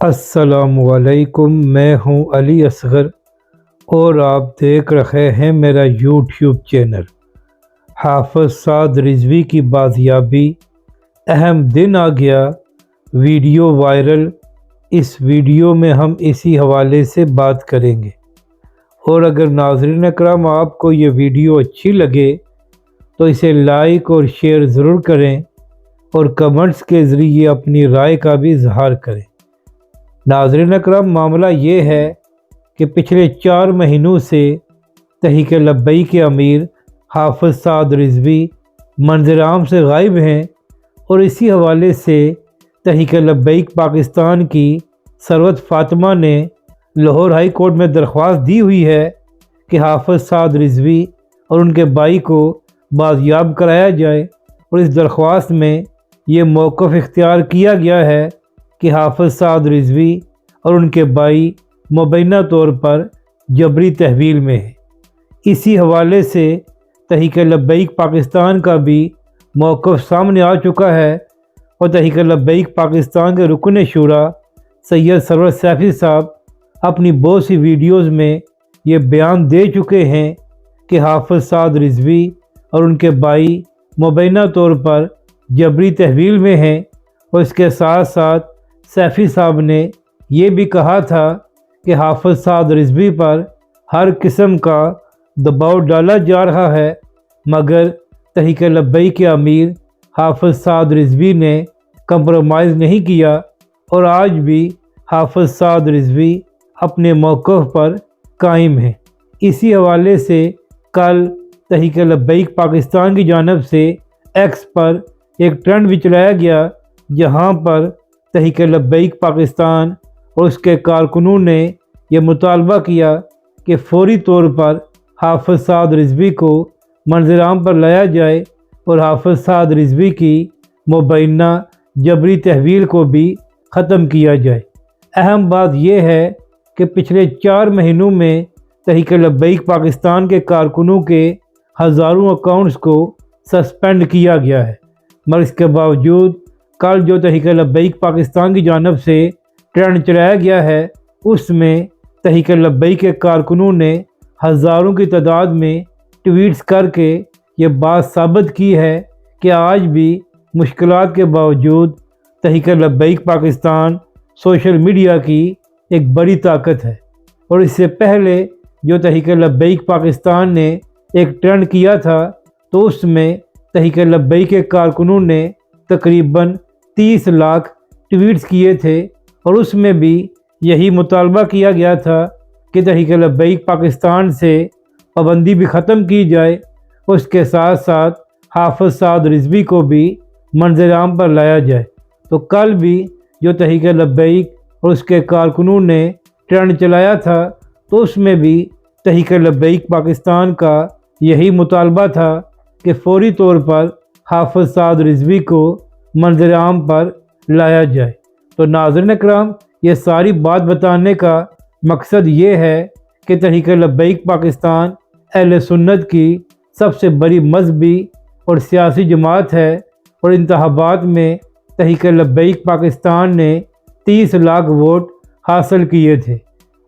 السلام علیکم، میں ہوں علی اصغر اور آپ دیکھ رہے ہیں میرا یوٹیوب چینل۔ حافظ سعد رضوی کی بازیابی، اہم دن آ گیا، ویڈیو وائرل۔ اس ویڈیو میں ہم اسی حوالے سے بات کریں گے، اور اگر ناظرین اکرام آپ کو یہ ویڈیو اچھی لگے تو اسے لائک اور شیئر ضرور کریں اور کمنٹس کے ذریعے اپنی رائے کا بھی اظہار کریں۔ ناظرین اکرام، معاملہ یہ ہے کہ پچھلے 4 مہینوں سے تحریک لبیک کے امیر حافظ سعد رضوی منظر عام سے غائب ہیں، اور اسی حوالے سے تحریک لبیک پاکستان کی ثروت فاطمہ نے لاہور ہائی کورٹ میں درخواست دی ہوئی ہے کہ حافظ سعد رضوی اور ان کے بھائی کو بازیاب کرایا جائے، اور اس درخواست میں یہ موقف اختیار کیا گیا ہے کہ حافظ سعد رضوی اور ان کے بھائی مبینہ طور پر جبری تحویل میں ہیں۔ اسی حوالے سے تحریک لبیک پاکستان کا بھی موقف سامنے آ چکا ہے، اور تحریک لبیک پاکستان کے رکن شورا سید سرور سیفی صاحب اپنی بہت سی ویڈیوز میں یہ بیان دے چکے ہیں کہ حافظ سعد رضوی اور ان کے بھائی مبینہ طور پر جبری تحویل میں ہیں، اور اس کے ساتھ ساتھ سیفی صاحب نے یہ بھی کہا تھا کہ حافظ سعد رضوی پر ہر قسم کا دباؤ ڈالا جا رہا ہے، مگر تحریک لبیک کے امیر حافظ سعد رضوی نے کمپرومائز نہیں کیا، اور آج بھی حافظ سعد رضوی اپنے موقف پر قائم ہیں۔ اسی حوالے سے کل تحریک لبیک پاکستان کی جانب سے ایکس پر ایک ٹرینڈ بھی چلایا گیا، جہاں پر تحریک لبیک پاکستان اور اس کے کارکنوں نے یہ مطالبہ کیا کہ فوری طور پر حافظ سعد رضوی کو منظر عام پر لایا جائے، اور حافظ سعد رضوی کی مبینہ جبری تحویل کو بھی ختم کیا جائے۔ اہم بات یہ ہے کہ پچھلے 4 مہینوں میں تحریک لبیک پاکستان کے کارکنوں کے ہزاروں اکاؤنٹس کو سسپینڈ کیا گیا ہے، مگر اس کے باوجود کل جو تحریک لبیک پاکستان کی جانب سے ٹرینڈ چلایا گیا ہے، اس میں تحریک لبیک کے کارکنوں نے ہزاروں کی تعداد میں ٹویٹس کر کے یہ بات ثابت کی ہے کہ آج بھی مشکلات کے باوجود تحریک لبیک پاکستان سوشل میڈیا کی ایک بڑی طاقت ہے۔ اور اس سے پہلے جو تحریک لبیک پاکستان نے ایک ٹرینڈ کیا تھا، تو اس میں تحریک لبیک کے کارکنوں نے تقریباً 30 لاکھ ٹویٹس کیے تھے، اور اس میں بھی یہی مطالبہ کیا گیا تھا کہ تحریک لبیک پاکستان سے پابندی بھی ختم کی جائے، اور اس کے ساتھ ساتھ حافظ سعد رضوی کو بھی منظر عام پر لایا جائے۔ تو کل بھی جو تحریک لبیک اور اس کے کارکنوں نے ٹرینڈ چلایا تھا، تو اس میں بھی تحریک لبیک پاکستان کا یہی مطالبہ تھا کہ فوری طور پر حافظ سعد رضوی کو منظر عام پر لایا جائے۔ تو ناظرین اکرام، یہ ساری بات بتانے کا مقصد یہ ہے کہ تحریک لبیک پاکستان اہل سنت کی سب سے بڑی مذہبی اور سیاسی جماعت ہے، اور انتخابات میں تحریک لبیک پاکستان نے 30 لاکھ ووٹ حاصل کیے تھے،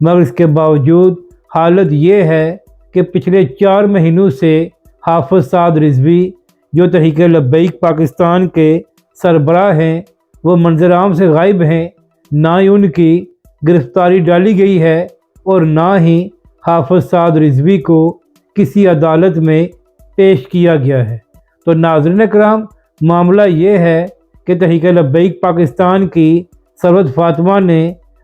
مگر اس کے باوجود حالت یہ ہے کہ پچھلے 4 مہینوں سے حافظ سعد رضوی جو تحریک لبیک پاکستان کے سربراہ ہیں، وہ منظر عام سے غائب ہیں۔ نہ ہی ان کی گرفتاری ڈالی گئی ہے، اور نہ ہی حافظ سعد رضوی کو کسی عدالت میں پیش کیا گیا ہے۔ تو ناظرین اکرام، معاملہ یہ ہے کہ تحریک لبیک پاکستان کی ثروت فاطمہ نے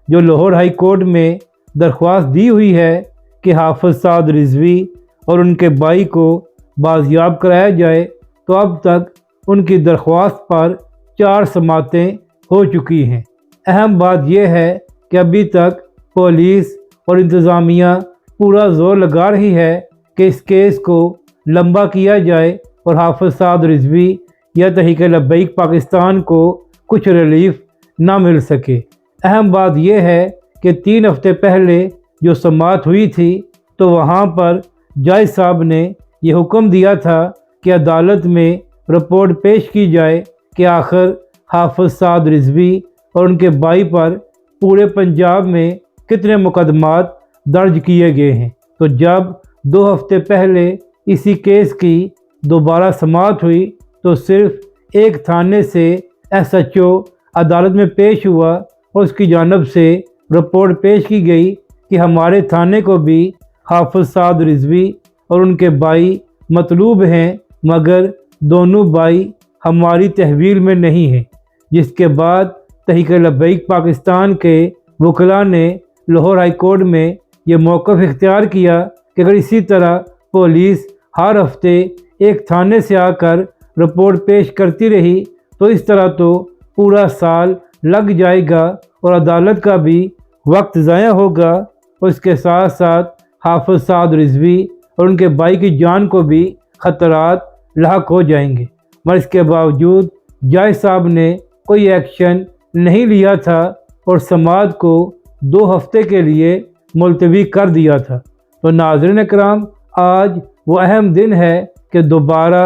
جو لاہور ہائی کورٹ میں درخواست دی ہوئی ہے کہ حافظ سعد رضوی اور ان کے بھائی کو بازیاب کرایا جائے، تو اب تک ان کی درخواست پر 4 سماعتیں ہو چکی ہیں۔ اہم بات یہ ہے کہ ابھی تک پولیس اور انتظامیہ پورا زور لگا رہی ہے کہ اس کیس کو لمبا کیا جائے اور حافظ سعد رضوی یا تحریک لبیک پاکستان کو کچھ ریلیف نہ مل سکے۔ اہم بات یہ ہے کہ 3 ہفتے پہلے جو سماعت ہوئی تھی، تو وہاں پر جج صاحب نے یہ حکم دیا تھا کہ عدالت میں رپورٹ پیش کی جائے کہ آخر حافظ سعد رضوی اور ان کے بھائی پر پورے پنجاب میں کتنے مقدمات درج کیے گئے ہیں۔ تو جب 2 ہفتے پہلے اسی کیس کی دوبارہ سماعت ہوئی تو صرف ایک تھانے سے SHO عدالت میں پیش ہوا اور اس کی جانب سے رپورٹ پیش کی گئی کہ ہمارے تھانے کو بھی حافظ سعد رضوی اور ان کے بھائی مطلوب ہیں، مگر دونوں بھائی ہماری تحویل میں نہیں ہیں۔ جس کے بعد تحریک لبیک پاکستان کے وکلاء نے لاہور ہائی کورٹ میں یہ موقف اختیار کیا کہ اگر اسی طرح پولیس ہر ہفتے ایک تھانے سے آ کر رپورٹ پیش کرتی رہی تو اس طرح تو پورا سال لگ جائے گا اور عدالت کا بھی وقت ضائع ہوگا، اور اس کے ساتھ ساتھ حافظ سعد رضوی اور ان کے بھائی کی جان کو بھی خطرات لاحق ہو جائیں گے۔ مگر اس کے باوجود جج صاحب نے کوئی ایکشن نہیں لیا تھا اور سماعت کو 2 ہفتے کے لیے ملتوی کر دیا تھا۔ تو ناظرین اکرام، آج وہ اہم دن ہے کہ دوبارہ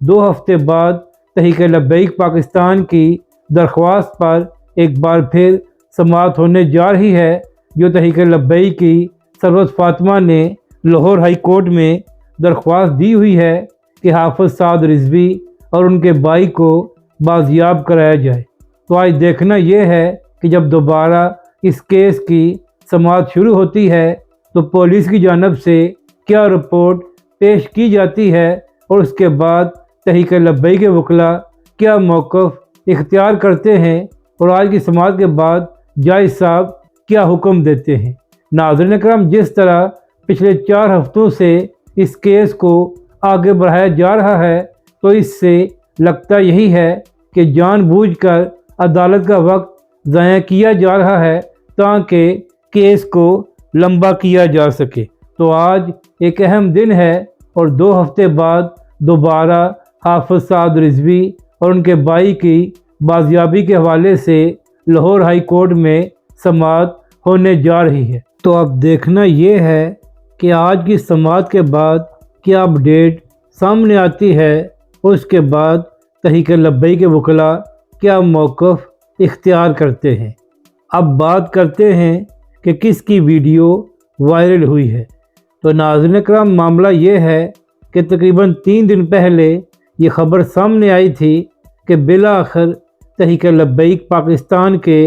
2 ہفتے بعد تحریک لبیک پاکستان کی درخواست پر ایک بار پھر سماعت ہونے جا رہی ہے، جو تحریک لبیک کی سرورت فاطمہ نے لاہور ہائی کورٹ میں درخواست دی ہوئی ہے کہ حافظ سعد رضوی اور ان کے بھائی کو بازیاب کرایا جائے۔ تو آج دیکھنا یہ ہے کہ جب دوبارہ اس کیس کی سماعت شروع ہوتی ہے تو پولیس کی جانب سے کیا رپورٹ پیش کی جاتی ہے اور اس کے بعد تحریک لبیک کے وکلاء کیا موقف اختیار کرتے ہیں اور آج کی سماعت کے بعد جج صاحب کیا حکم دیتے ہیں۔ ناظرین اکرام، جس طرح پچھلے 4 ہفتوں سے اس کیس کو آگے بڑھایا جا رہا ہے تو اس سے لگتا یہی ہے کہ جان بوجھ کر عدالت کا وقت ضائع کیا جا رہا ہے تاکہ کیس کو لمبا کیا جا سکے۔ تو آج ایک اہم دن ہے اور 2 ہفتے بعد دوبارہ حافظ سعد رضوی اور ان کے بھائی کی بازیابی کے حوالے سے لاہور ہائی کورٹ میں سماعت ہونے جا رہی ہے۔ تو اب دیکھنا یہ ہے کہ آج کی سماعت کے بعد کیا اپڈیٹ سامنے آتی ہے اور اس کے بعد تحریک لبیک کے وکلاء کیا موقف اختیار کرتے ہیں۔ اب بات کرتے ہیں کہ کس کی ویڈیو وائرل ہوئی ہے۔ تو ناظرین اکرام، معاملہ یہ ہے کہ تقریباً 3 دن پہلے یہ خبر سامنے آئی تھی کہ بالآخر تحریک لبیک پاکستان کے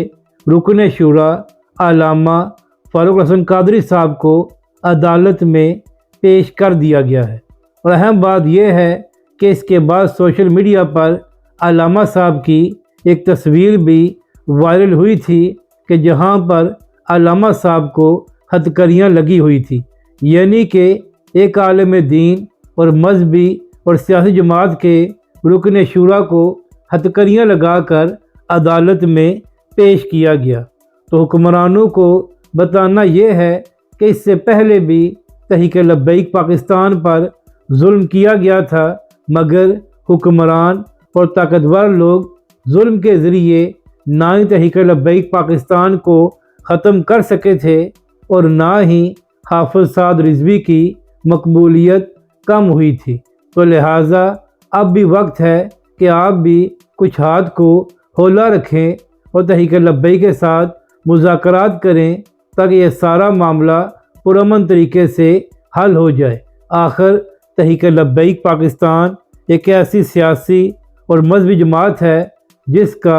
رکن شورا علامہ فاروق حسن قادری صاحب کو عدالت میں پیش کر دیا گیا ہے، اور اہم بات یہ ہے کہ اس کے بعد سوشل میڈیا پر علامہ صاحب کی ایک تصویر بھی وائرل ہوئی تھی کہ جہاں پر علامہ صاحب کو ہتھکڑیاں لگی ہوئی تھی، یعنی کہ ایک عالم دین اور مذہبی اور سیاسی جماعت کے رکن شورا کو ہتھکڑیاں لگا کر عدالت میں پیش کیا گیا۔ تو حکمرانوں کو بتانا یہ ہے کہ اس سے پہلے بھی تحریک لبیک پاکستان پر ظلم کیا گیا تھا، مگر حکمران اور طاقتور لوگ ظلم کے ذریعے نہ ہی تحریک لبیک پاکستان کو ختم کر سکے تھے اور نہ ہی حافظ سعد رضوی کی مقبولیت کم ہوئی تھی۔ تو لہٰذا اب بھی وقت ہے کہ آپ بھی کچھ ہاتھ کو ہولا رکھیں اور تحریک لبیک کے ساتھ مذاکرات کریں تاکہ یہ سارا معاملہ پرامن طریقے سے حل ہو جائے۔ آخر تحریک لبیک پاکستان ایک ایسی سیاسی اور مذہبی جماعت ہے جس کا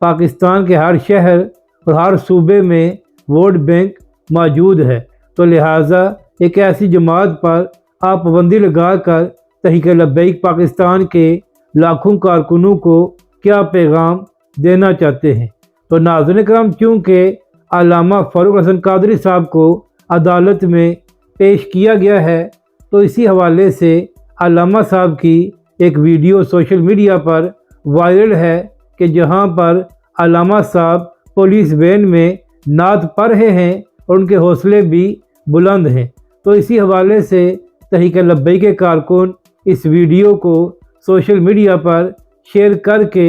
پاکستان کے ہر شہر اور ہر صوبے میں ووٹ بینک موجود ہے۔ تو لہٰذا ایک ایسی جماعت پر آپ پابندی لگا کر تحریک لبیک پاکستان کے لاکھوں کارکنوں کو کیا پیغام دینا چاہتے ہیں۔ تو ناظرین کرام، چونکہ علامہ فاروق حسن قادری صاحب کو عدالت میں پیش کیا گیا ہے تو اسی حوالے سے علامہ صاحب کی ایک ویڈیو سوشل میڈیا پر وائرل ہے کہ جہاں پر علامہ صاحب پولیس وین میں نعت پڑھ رہے ہیں اور ان کے حوصلے بھی بلند ہیں۔ تو اسی حوالے سے تحریک لبیک کے کارکن اس ویڈیو کو سوشل میڈیا پر شیئر کر کے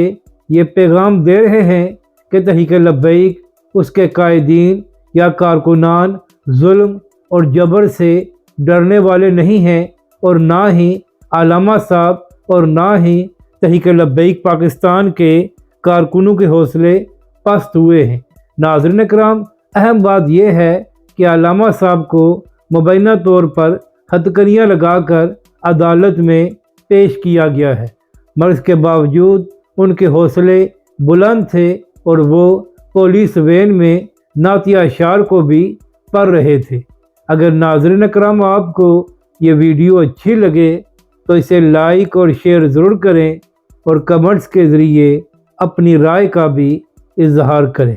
یہ پیغام دے رہے ہیں کہ تحریک لبیک اس کے قائدین یا کارکنان ظلم اور جبر سے ڈرنے والے نہیں ہیں اور نہ ہی علامہ صاحب اور نہ ہی تحریک لبیک پاکستان کے کارکنوں کے حوصلے پست ہوئے ہیں۔ ناظرین کرام، اہم بات یہ ہے کہ علامہ صاحب کو مبینہ طور پر ہتھکڑیاں لگا کر عدالت میں پیش کیا گیا ہے، مگر اس کے باوجود ان کے حوصلے بلند تھے اور وہ پولیس وین میں نعتیہ اشعار کو بھی پڑھ رہے تھے۔ اگر ناظرین کرام آپ کو یہ ویڈیو اچھی لگے تو اسے لائک اور شیئر ضرور کریں اور کمنٹس کے ذریعے اپنی رائے کا بھی اظہار کریں۔